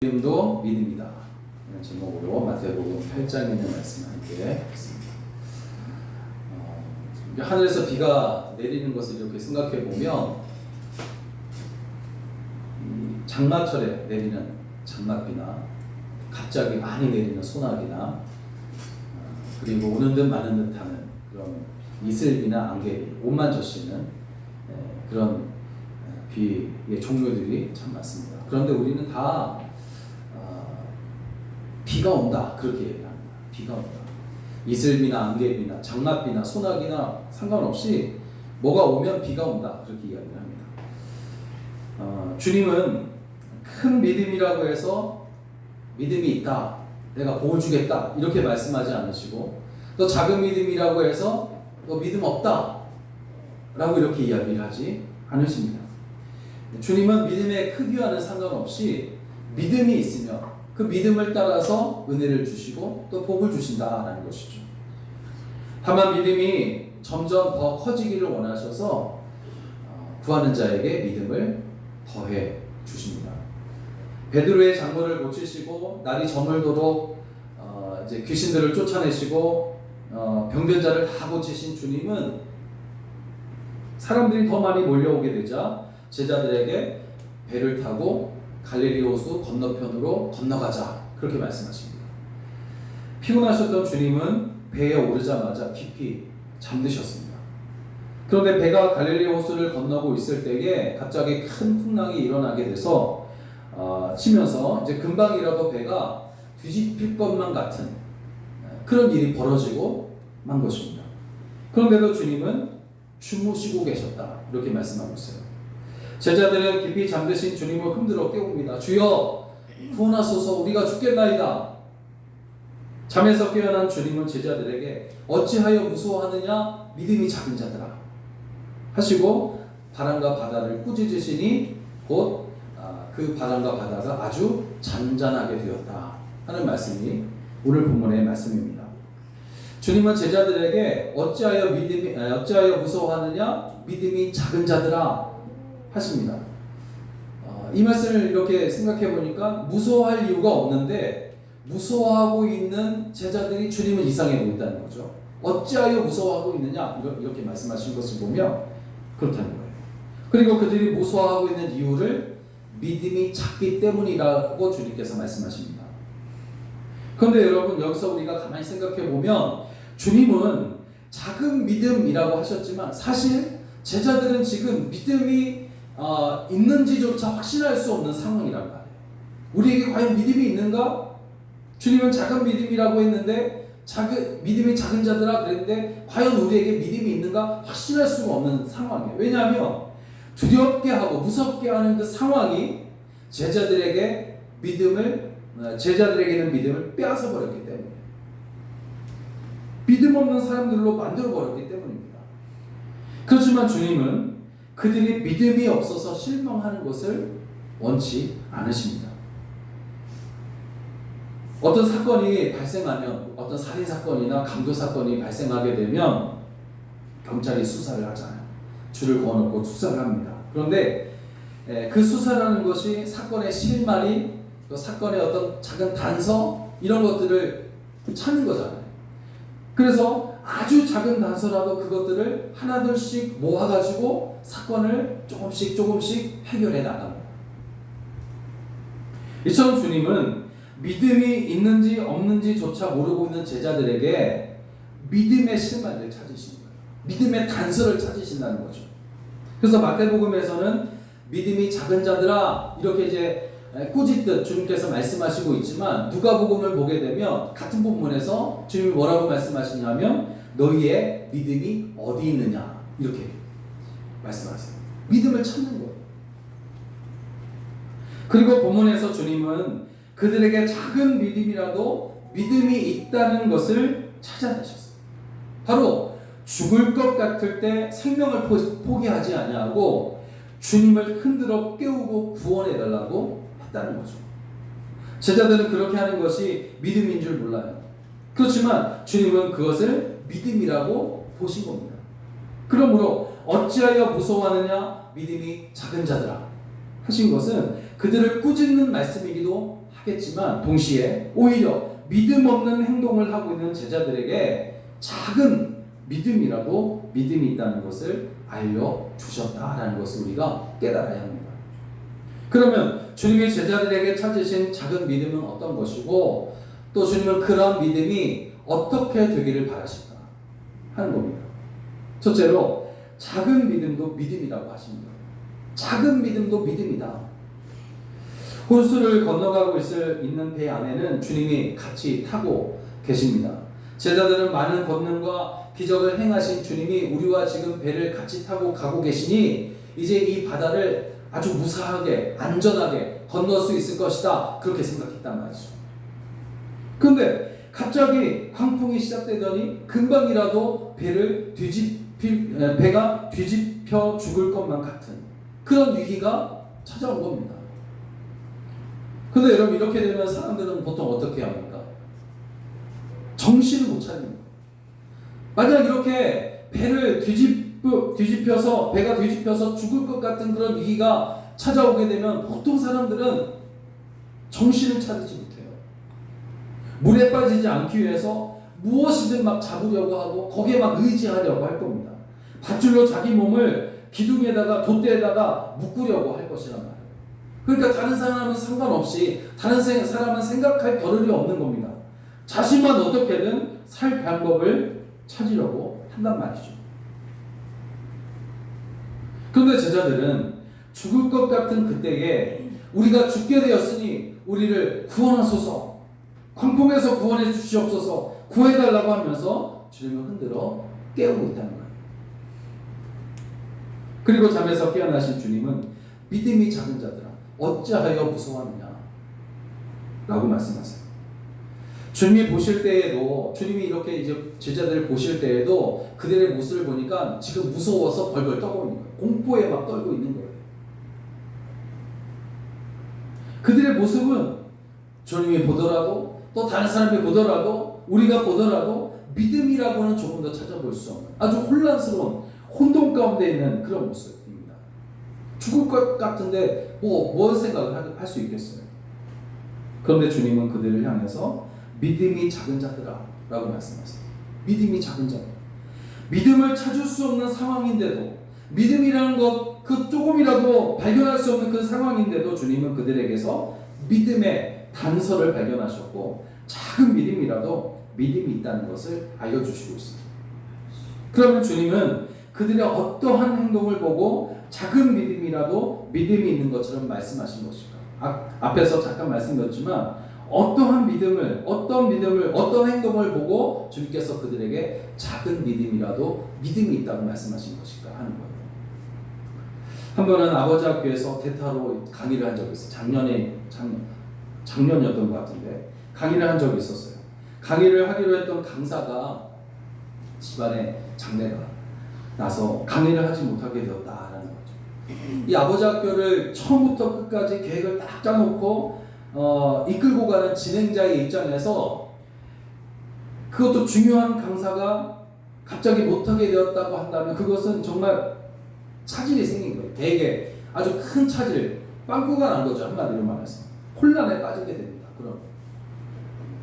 믿음도 믿음이다. 이런 제목으로 마태복음 8장에 있는 말씀을 함께 했습니다. 하늘에서 비가 내리는 것을 이렇게 생각해 보면 장마철에 내리는 장맛비나 갑자기 많이 내리는 소나기나 그리고 오는 듯 마는 듯하는 그런 이슬비나 안개비, 옷만 젖히는 그런 비의 종류들이 참 많습니다. 그런데 우리는 다 비가 온다 그렇게 얘기합니다. 비가 온다. 이슬비나 안개비나 장맛비나 소나기나 상관없이 뭐가 오면 비가 온다 그렇게 이야기를 합니다. 주님은 큰 믿음이라고 해서 믿음이 있다, 내가 복을 주겠다 이렇게 말씀하지 않으시고, 또 작은 믿음이라고 해서 또 믿음 없다 라고 이렇게 이야기를 하지 않으십니다. 주님은 믿음의 크기와는 상관없이 믿음이 있으면 그 믿음을 따라서 은혜를 주시고 또 복을 주신다라는 것이죠. 다만 믿음이 점점 더 커지기를 원하셔서 구하는 자에게 믿음을 더해 주십니다. 베드로의 장모를 고치시고 날이 저물도록 이제 귀신들을 쫓아내시고 병든 자를 다 고치신 주님은 사람들이 더 많이 몰려오게 되자 제자들에게 배를 타고 갈릴리 호수 건너편으로 건너가자 그렇게 말씀하십니다. 피곤하셨던 주님은 배에 오르자마자 깊이 잠드셨습니다. 그런데 배가 갈릴리 호수를 건너고 있을 때에 갑자기 큰 풍랑이 일어나게 돼서 치면서 이제 금방이라도 배가 뒤집힐 것만 같은 그런 일이 벌어지고 만 것입니다. 그런데도 주님은 주무시고 계셨다 이렇게 말씀하고 있어요. 제자들은 깊이 잠드신 주님을 흔들어 깨웁니다. 주여 구원하소서, 우리가 죽겠나이다. 잠에서 깨어난 주님은 제자들에게 어찌하여 무서워하느냐, 믿음이 작은 자들아 하시고 바람과 바다를 꾸짖으시니 곧 그 바람과 바다가 아주 잔잔하게 되었다 하는 말씀이 오늘 본문의 말씀입니다. 주님은 제자들에게 어찌하여 무서워하느냐, 믿음이 작은 자들아 하십니다. 이 말씀을 이렇게 생각해 보니까 무서워할 이유가 없는데 무서워하고 있는 제자들이 주님은 이상해 보인다는 거죠. 어찌하여 무서워하고 있느냐 이렇게 말씀하신 것을 보면 그렇다는 거예요. 그리고 그들이 무서워하고 있는 이유를 믿음이 작기 때문이라고 주님께서 말씀하십니다. 그런데 여러분, 여기서 우리가 가만히 생각해 보면 주님은 작은 믿음이라고 하셨지만 사실 제자들은 지금 믿음이 있는지조차 확신할 수 없는 상황이란 말이에요. 우리에게 과연 믿음이 있는가? 주님은 작은 믿음이라고 했는데 믿음이 작은 자들아 그랬는데 과연 우리에게 믿음이 있는가? 확신할 수가 없는 상황이에요. 왜냐하면 두렵게 하고 무섭게 하는 그 상황이 제자들에게는 믿음을 빼앗아 버렸기 때문에, 믿음 없는 사람들로 만들어 버렸기 때문입니다. 그렇지만 주님은 그들이 믿음이 없어서 실망하는 것을 원치 않으십니다. 어떤 사건이 발생하면, 어떤 살인사건이나 강도사건이 발생하게 되면 경찰이 수사를 하잖아요. 줄을 그어놓고 수사를 합니다. 그런데 그 수사라는 것이 사건의 실마리, 또 사건의 어떤 작은 단서 이런 것들을 찾는 거잖아요. 그래서 아주 작은 단서라도 그것들을 하나둘씩 모아가지고 사건을 조금씩 해결해 나갑니다. 이처럼 주님은 믿음이 있는지 없는지조차 모르고 있는 제자들에게 믿음의 실마리를 찾으시는 거예요. 믿음의 단서를 찾으신다는 거죠. 그래서 마태복음에서는 믿음이 작은 자들아 이렇게 이제 꾸짖듯 주님께서 말씀하시고 있지만, 누가복음을 보게 되면 같은 본문에서 주님이 뭐라고 말씀하시냐면 너희의 믿음이 어디 있느냐 이렇게 말씀하세요. 믿음을 찾는 거예요. 그리고 본문에서 주님은 그들에게 작은 믿음이라도 믿음이 있다는 것을 찾아내셨어요. 바로 죽을 것 같을 때 생명을 포기하지 아니하고 주님을 흔들어 깨우고 구원해달라고 했다는 거죠. 제자들은 그렇게 하는 것이 믿음인 줄 몰라요. 그렇지만 주님은 그것을 믿음이라고 보신 겁니다. 그러므로 어찌하여 무서워하느냐, 믿음이 작은 자들아 하신 것은 그들을 꾸짖는 말씀이기도 하겠지만 동시에 오히려 믿음 없는 행동을 하고 있는 제자들에게 작은 믿음이라도 믿음이 있다는 것을 알려주셨다라는 것을 우리가 깨달아야 합니다. 그러면 주님이 제자들에게 찾으신 작은 믿음은 어떤 것이고 또 주님은 그런 믿음이 어떻게 되기를 바라실까 하는 겁니다. 첫째로 작은 믿음도 믿음이라고 하십니다. 작은 믿음도 믿음이다. 호수를 건너가고 있는 배 안에는 주님이 같이 타고 계십니다. 제자들은 많은 권능과 기적을 행하신 주님이 우리와 지금 배를 같이 타고 가고 계시니 이제 이 바다를 아주 무사하게 안전하게 건널 수 있을 것이다 그렇게 생각했단 말이죠. 그런데 갑자기 광풍이 시작되더니 금방이라도 배가 뒤집혀 죽을 것만 같은 그런 위기가 찾아온 겁니다. 근데 여러분 이렇게 되면 사람들은 보통 어떻게 합니까? 정신을 못 차립니다. 만약 이렇게 배를 뒤집혀서 배가 뒤집혀서 죽을 것 같은 그런 위기가 찾아오게 되면 보통 사람들은 정신을 차리지 못해요. 물에 빠지지 않기 위해서 무엇이든 막 잡으려고 하고 거기에 막 의지하려고 할 겁니다. 밧줄로 자기 몸을 기둥에다가 돛대에다가 묶으려고 할 것이란 말이에요. 그러니까 다른 사람은 상관없이 다른 사람은 생각할 겨를이 없는 겁니다. 자신만 어떻게든 살 방법을 찾으려고 한단 말이죠. 그런데 제자들은 죽을 것 같은 그때에 우리가 죽게 되었으니 우리를 구원하소서, 광풍에서 구원해 주시옵소서, 구해달라고 하면서 주님을 흔들어 깨우고 있다는 거예요. 그리고 잠에서 깨어나신 주님은 믿음이 작은 자들아 어찌하여 무서워하느냐 라고 말씀하세요. 주님이 보실 때에도 주님이 이렇게 이제 제자들을 보실 때에도 그들의 모습을 보니까 지금 무서워서 벌벌 떠고 있는 거예요. 공포에 막 떨고 있는 거예요. 그들의 모습은 주님이 보더라도 또 다른 사람이 보더라도 우리가 보더라도 믿음이라고는 조금 더 찾아볼 수 없는 아주 혼란스러운 혼돈 가운데 있는 그런 모습입니다. 죽을 것 같은데 뭘 생각을 할 수 있겠어요. 그런데 주님은 그들을 향해서 믿음이 작은 자들아 라고 말씀하세요. 믿음이 작은 자들. 믿음을 찾을 수 없는 상황인데도 믿음이라는 것 그 조금이라도 발견할 수 없는 그 상황인데도 주님은 그들에게서 믿음의 단서를 발견하셨고 작은 믿음이라도 믿음이 있다는 것을 알려주시고 있습니다. 그러면 주님은 그들의 어떠한 행동을 보고 작은 믿음이라도 믿음이 있는 것처럼 말씀하신 것일까? 앞에서 잠깐 말씀드렸지만 어떠한 믿음을, 어떤 행동을 보고 주님께서 그들에게 작은 믿음이라도 믿음이 있다고 말씀하신 것일까 하는 거예요. 한 번은 아버지 학교에서 대타로 강의를 한 적이 있어요. 작년이었던 것 같은데 강의를 한 적이 있었어요. 강의를 하기로 했던 강사가 집안에 장례가 나서 강의를 하지 못하게 되었다라는 거죠. 이 아버지 학교를 처음부터 끝까지 계획을 딱 짜놓고 이끌고 가는 진행자의 입장에서 그것도 중요한 강사가 갑자기 못하게 되었다고 한다면 그것은 정말 차질이 생긴 거예요. 계획에 아주 큰 차질, 빵꾸가 난 거죠. 한마디로 말해서 혼란에 빠지게 됩니다. 그럼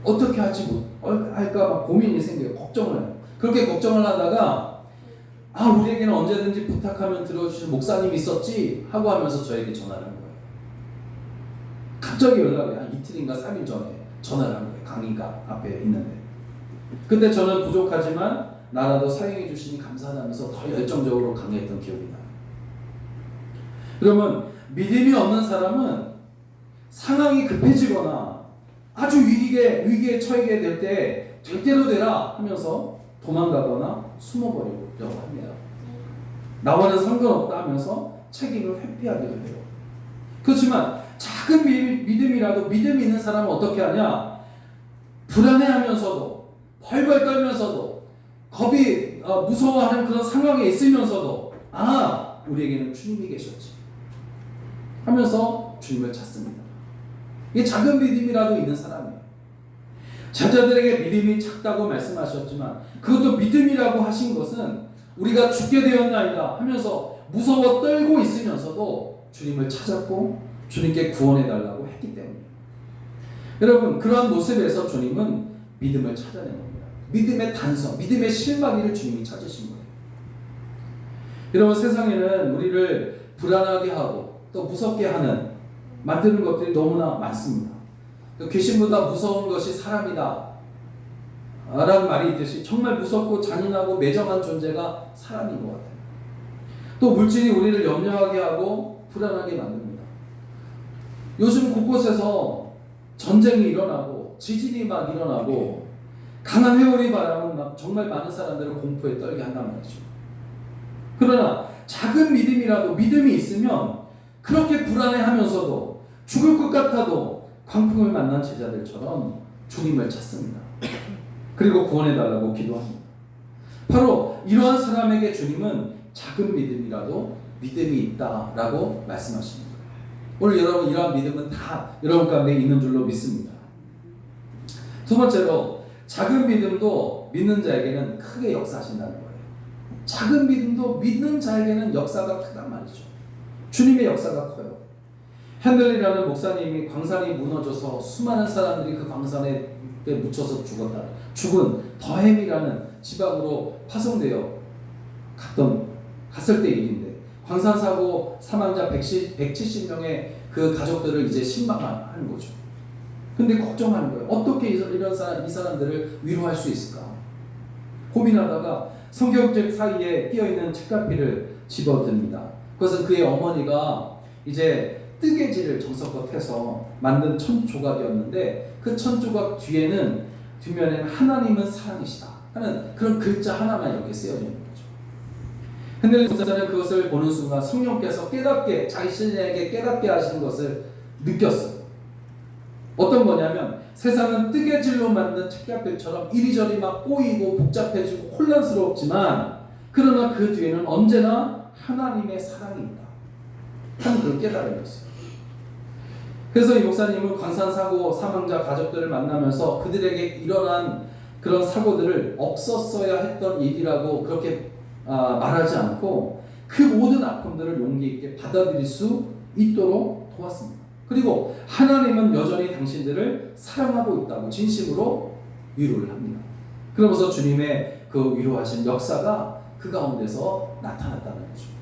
어떻게 할까 막 고민이 생겨요. 걱정을 해요. 그렇게 걱정을 하다가 우리에게는 언제든지 부탁하면 들어주실 목사님이 있었지 하고 하면서 저에게 전화를 한 거예요. 갑자기 연락이 한 이틀인가 3일 전에 전화를 한 거예요. 강의가 앞에 있는데 그때 저는 부족하지만 나라도 사용해 주시니 감사하다면서 더 열정적으로 강의했던 기억이 나요. 그러면 믿음이 없는 사람은 상황이 급해지거나 아주 위기에 처하게 될 때 될 대로 되라 하면서 도망가거나 숨어버리려고 합니다. 나와는 상관없다 하면서 책임을 회피하기도 해요. 그렇지만 작은 믿음이라도 믿음이 있는 사람은 어떻게 하냐? 불안해하면서도 벌벌 떨면서도 겁이 무서워하는 그런 상황에 있으면서도 우리에게는 주님이 계셨지 하면서 주님을 찾습니다. 이게 작은 믿음이라도 있는 사람이에요. 제자들에게 믿음이 작다고 말씀하셨지만 그것도 믿음이라고 하신 것은 우리가 죽게 되었나이다 하면서 무서워 떨고 있으면서도 주님을 찾았고 주님께 구원해달라고 했기 때문이에요. 여러분, 그러한 모습에서 주님은 믿음을 찾아낸 겁니다. 믿음의 단성, 믿음의 실마리를 주님이 찾으신 거예요. 여러분, 세상에는 우리를 불안하게 하고 또 무섭게 하는 만드는 것들이 너무나 많습니다. 귀신보다 무서운 것이 사람이다 라는 말이 있듯이 정말 무섭고 잔인하고 매정한 존재가 사람인 것 같아요. 또 물질이 우리를 염려하게 하고 불안하게 만듭니다. 요즘 곳곳에서 전쟁이 일어나고 지진이 막 일어나고 강한 회오리 바람은 막 정말 많은 사람들을 공포에 떨게 한단 말이죠. 그러나 작은 믿음이라도 믿음이 있으면 그렇게 불안해하면서도 죽을 것 같아도 광풍을 만난 제자들처럼 주님을 찾습니다. 그리고 구원해달라고 기도합니다. 바로 이러한 사람에게 주님은 작은 믿음이라도 믿음이 있다라고 말씀하십니다. 오늘 여러분, 이러한 믿음은 다 여러분 가운데 있는 줄로 믿습니다. 두 번째로, 작은 믿음도 믿는 자에게는 크게 역사하신다는 거예요. 작은 믿음도 믿는 자에게는 역사가 크단 말이죠. 주님의 역사가 커요. 핸들리라는 목사님이 광산이 무너져서 수많은 사람들이 그 광산에 묻혀서 죽었다. 죽은 더햄이라는 지방으로 파송되어 갔을 때 일인데, 광산사고 사망자 170명의 그 가족들을 이제 신방하는 거죠. 근데 걱정하는 거예요. 어떻게 이 사람들을 위로할 수 있을까? 고민하다가 성경책 사이에 끼어있는 책갈피를 집어듭니다. 그것은 그의 어머니가 이제 뜨개질을 정성껏 해서 만든 천조각이었는데, 그 천조각 뒷면에는 하나님은 사랑이시다 하는 그런 글자 하나만 여기에 쓰여져 있는 거죠. 핸델리 목사는 그것을 보는 순간 성령께서 자신에게 깨닫게 하시는 것을 느꼈어요. 어떤 거냐면, 세상은 뜨개질로 만든 책갈피처럼 이리저리 막 꼬이고 복잡해지고 혼란스럽지만, 그러나 그 뒤에는 언제나 하나님의 사랑이 있다 하는 그런 깨달음이었어요. 그래서 이 목사님은 광산사고 사망자 가족들을 만나면서 그들에게 일어난 그런 사고들을 없었어야 했던 일이라고 그렇게 말하지 않고 그 모든 아픔들을 용기 있게 받아들일 수 있도록 도왔습니다. 그리고 하나님은 여전히 당신들을 사랑하고 있다고 진심으로 위로를 합니다. 그러면서 주님의 그 위로하신 역사가 그 가운데서 나타났다는 거죠.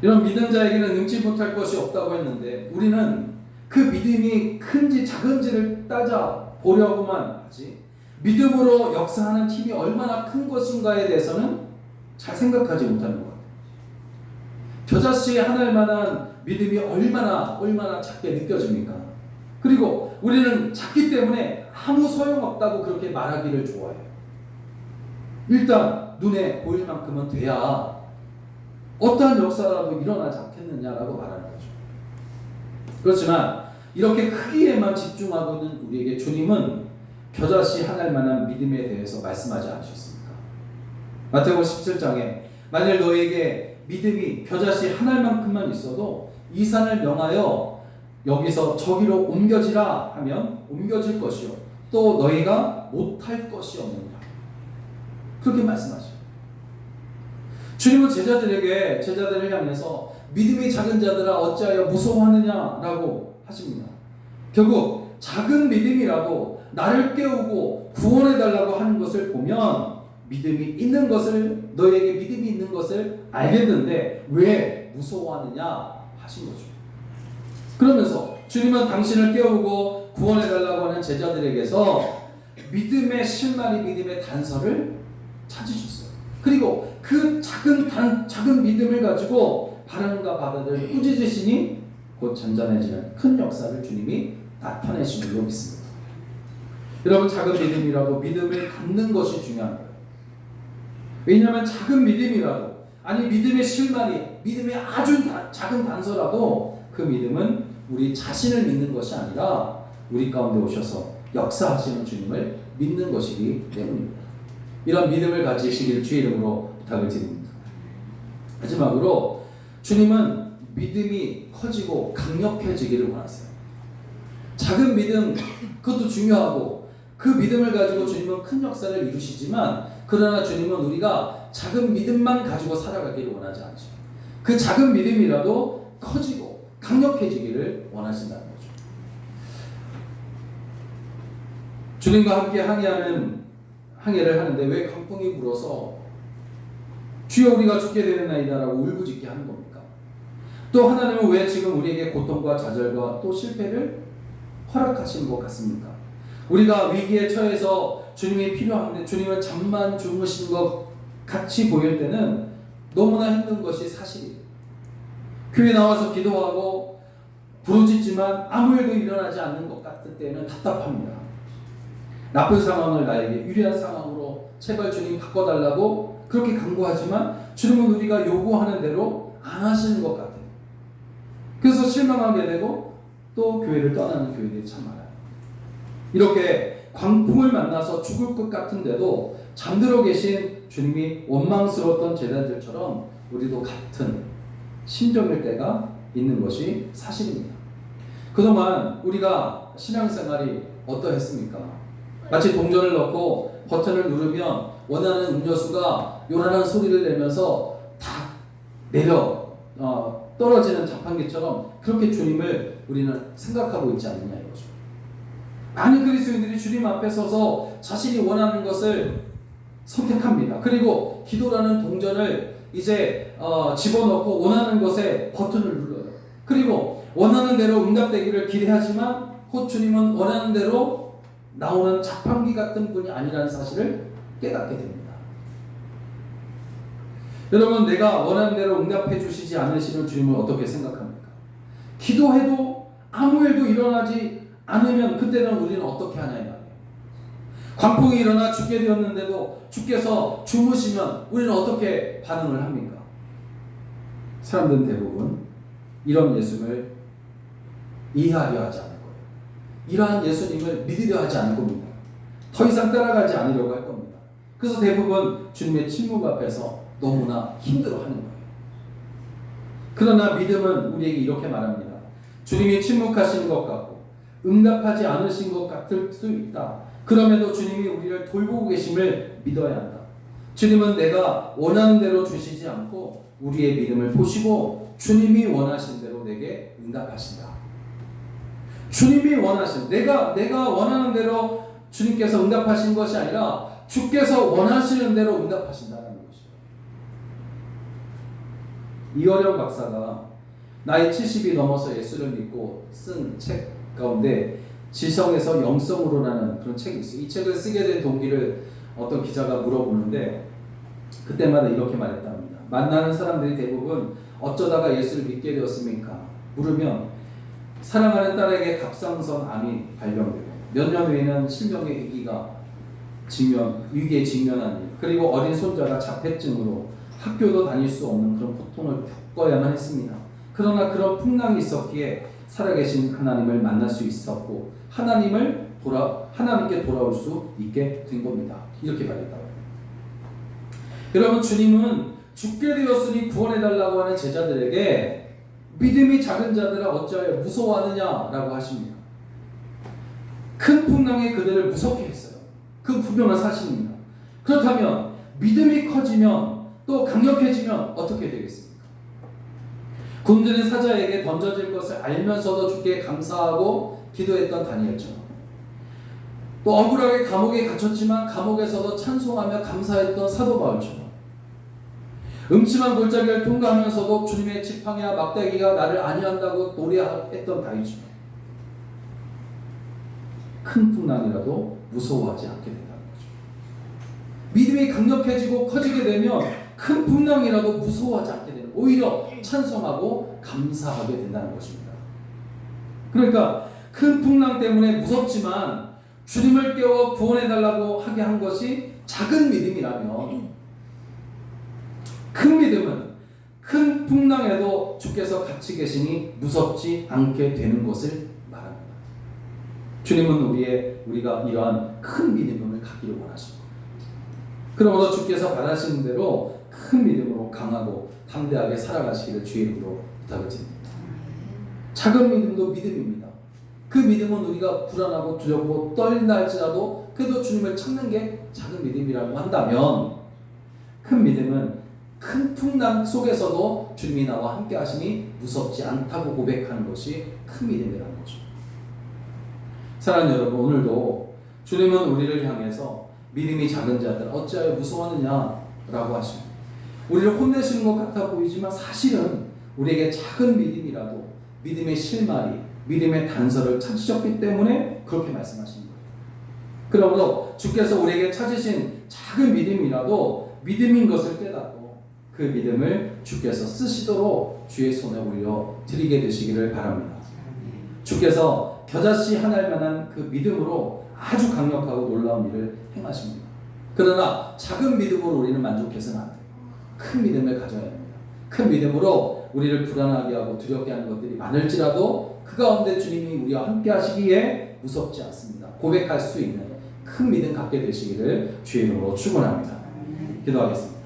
이런 믿는 자에게는 능치 못할 것이 없다고 했는데, 우리는 그 믿음이 큰지 작은지를 따져보려고만 하지 믿음으로 역사하는 힘이 얼마나 큰 것인가에 대해서는 잘 생각하지 못하는 것 같아요. 겨자씨 하나일 만한 믿음이 얼마나 작게 느껴집니까? 그리고 우리는 작기 때문에 아무 소용없다고 그렇게 말하기를 좋아해요. 일단 눈에 보일 만큼은 돼야 어떠한 역사라도 일어나지 않겠느냐라고 말하는 거죠. 그렇지만 이렇게 크기에만 집중하고 있는 우리에게 주님은 겨자씨 하나일 만한 믿음에 대해서 말씀하지 않으셨습니까? 마태복음 17장에 만일 너에게 믿음이 겨자씨 하나만큼만 있어도 이 산을 명하여 여기서 저기로 옮겨지라 하면 옮겨질 것이요 또 너희가 못할 것이 없느니라, 그렇게 말씀하죠. 주님은 제자들을 향해서 믿음이 작은 자들아 어찌하여 무서워하느냐라고 하십니다. 결국 작은 믿음이라도 나를 깨우고 구원해달라고 하는 것을 보면 믿음이 있는 것을, 너에게 믿음이 있는 것을 알겠는데 왜 무서워하느냐 하신 거죠. 그러면서 주님은 당신을 깨우고 구원해달라고 하는 제자들에게서 믿음의 실마리, 믿음의 단서를 찾으셨어요. 그리고 그 작은 믿음을 가지고 바람과 바다를 꾸짖으시니 곧 잔잔해지는 큰 역사를 주님이 나타내신 줄로 믿습니다. 여러분, 작은 믿음이라도 믿음을 갖는 것이 중요한 거예요. 왜냐하면 작은 믿음이라도, 아니 믿음의 실마리, 믿음의 아주 작은 단서라도 그 믿음은 우리 자신을 믿는 것이 아니라 우리 가운데 오셔서 역사하시는 주님을 믿는 것이기 때문입니다. 이런 믿음을 가지시길 주의 이름으로 부탁을 드립니다. 마지막으로 주님은 믿음이 커지고 강력해지기를 원하세요. 작은 믿음, 그것도 중요하고 그 믿음을 가지고 주님은 큰 역사를 이루시지만, 그러나 주님은 우리가 작은 믿음만 가지고 살아가기를 원하지 않죠. 그 작은 믿음이라도 커지고 강력해지기를 원하신다는 거죠. 주님과 함께 항해를 하는데 왜 강풍이 불어서 주여 우리가 죽게 되는 나이다라고 울부짖게 하는 겁니까? 또 하나님은 왜 지금 우리에게 고통과 좌절과 또 실패를 허락하시는 것 같습니까? 우리가 위기에 처해서 주님이 필요한데 주님은 잠만 주무시는 것 같이 보일 때는 너무나 힘든 것이 사실이에요. 교회 나와서 기도하고 부르짖지만 아무 일도 일어나지 않는 것 같을 때는 답답합니다. 나쁜 상황을 나에게 유리한 상황으로 제발 주님 바꿔달라고 그렇게 간구하지만 주님은 우리가 요구하는 대로 안 하시는 것 같아요. 그래서 실망하게 되고 또 교회를 떠나는 교회들이 참 많아요. 이렇게 광풍을 만나서 죽을 것 같은데도 잠들어 계신 주님이 원망스러웠던 제자들처럼 우리도 같은 심정일 때가 있는 것이 사실입니다. 그동안 우리가 신앙생활이 어떠했습니까? 마치 동전을 넣고 버튼을 누르면 원하는 음료수가 요란한 소리를 내면서 다 떨어지는 자판기처럼 그렇게 주님을 우리는 생각하고 있지 않느냐 이거죠. 많은 그리스도인들이 주님 앞에 서서 자신이 원하는 것을 선택합니다. 그리고 기도라는 동전을 이제 집어넣고 원하는 것에 버튼을 눌러요. 그리고 원하는 대로 응답되기를 기대하지만 곧 주님은 원하는 대로 나오는 자판기 같은 분이 아니라는 사실을 깨닫게 됩니다. 여러분, 내가 원하는 대로 응답해 주시지 않으시는 주님을 어떻게 생각합니까? 기도해도 아무 일도 일어나지 않으면 그때는 우리는 어떻게 하냐 이 말이에요. 광풍이 일어나 죽게 되었는데도 주께서 주무시면 우리는 어떻게 반응을 합니까? 사람들은 대부분 이런 예수님을 이해하려 하지 않을 거예요. 이러한 예수님을 믿으려 하지 않을 겁니다. 더 이상 따라가지 않으려고 할 겁니다. 그래서 대부분 주님의 침묵 앞에서 너무나 힘들어하는 거예요. 그러나 믿음은 우리에게 이렇게 말합니다. 주님이 침묵하시는 것 같고 응답하지 않으신 것 같을 수 있다. 그럼에도 주님이 우리를 돌보고 계심을 믿어야 한다. 주님은 내가 원하는 대로 주시지 않고 우리의 믿음을 보시고 주님이 원하신 대로 내게 응답하신다. 주님이 원하신, 내가 원하는 대로 주님께서 응답하신 것이 아니라 주께서 원하시는 대로 응답하신다는 것이에요. 이어령 박사가 나이 70이 넘어서 예수를 믿고 쓴 책 가운데 지성에서 영성으로라는 그런 책이 있어요. 이 책을 쓰게 된 동기를 어떤 기자가 물어보는데 그때마다 이렇게 말했답니다. 만나는 사람들이 대부분 어쩌다가 예수를 믿게 되었습니까? 물으면 사랑하는 딸에게 갑상선 암이 발병되고 몇 년 후에는 실명의 위기에 직면한 일, 그리고 어린 손자가 자폐증으로 학교도 다닐 수 없는 그런 고통을 겪어야만 했습니다. 그러나 그런 풍랑이 있었기에 살아계신 하나님을 만날 수 있었고 하나님께 돌아올 수 있게 된 겁니다. 이렇게 말했다고. 여러분, 주님은 죽게 되었으니 구원해달라고 하는 제자들에게 믿음이 작은 자들아 어찌하여 무서워하느냐라고 하십니다. 큰 풍랑에 그들을 무섭게 했어요. 그 분명한 사실입니다. 그렇다면 믿음이 커지면 또 강력해지면 어떻게 되겠습니까? 굶주린 사자에게 던져질 것을 알면서도 주께 감사하고 기도했던 다니엘처럼, 또 억울하게 감옥에 갇혔지만 감옥에서도 찬송하며 감사했던 사도 바울처럼, 음침한 골짜기를 통과하면서도 주님의 지팡이와 막대기가 나를 안위한다고 노래했던 다윗처럼 큰 풍랑이라도 무서워하지 않게 된다는 거죠. 믿음이 강력해지고 커지게 되면 큰 풍랑이라도 무서워하지 않게 되는, 오히려 찬송하고 감사하게 된다는 것입니다. 그러니까 큰 풍랑 때문에 무섭지만 주님을 깨워 구원해달라고 하게 한 것이 작은 믿음이라면, 큰 믿음은 큰 풍랑에도 주께서 같이 계시니 무섭지 않게 되는 것을 말합니다. 주님은 우리가 이러한 큰 믿음을 갖기를 원하십니다. 그러므로 주께서 바라시는 대로 큰 믿음으로 강하고 담대하게 살아가시기를 주의 이름으로 부탁을 드립니다. 작은 믿음도 믿음입니다. 그 믿음은 우리가 불안하고 두렵고 떨린다 할지라도 그래도 주님을 찾는 게 작은 믿음이라고 한다면, 큰 믿음은 큰 풍랑 속에서도 주님이 나와 함께 하시니 무섭지 않다고 고백하는 것이 큰 믿음이라는 거죠. 사랑하는 여러분, 오늘도 주님은 우리를 향해서 믿음이 작은 자들 어찌하여 무서워하느냐라고 하십니다. 우리를 혼내시는 것 같아 보이지만 사실은 우리에게 작은 믿음이라도 믿음의 실마리, 믿음의 단서를 찾으셨기 때문에 그렇게 말씀하신 거예요. 그러므로 주께서 우리에게 찾으신 작은 믿음이라도 믿음인 것을 깨닫고 그 믿음을 주께서 쓰시도록 주의 손에 올려 드리게 되시기를 바랍니다. 주께서 겨자씨 하나일 만한 그 믿음으로 아주 강력하고 놀라운 일을 행하십니다. 그러나 작은 믿음으로 우리는 만족해서는 안 돼요. 큰 믿음을 가져야 합니다. 큰 믿음으로 우리를 불안하게 하고 두렵게 하는 것들이 많을지라도 그 가운데 주님이 우리와 함께 하시기에 무섭지 않습니다. 고백할 수 있는 큰 믿음 갖게 되시기를 주의 이름으로 축원합니다. 기도하겠습니다.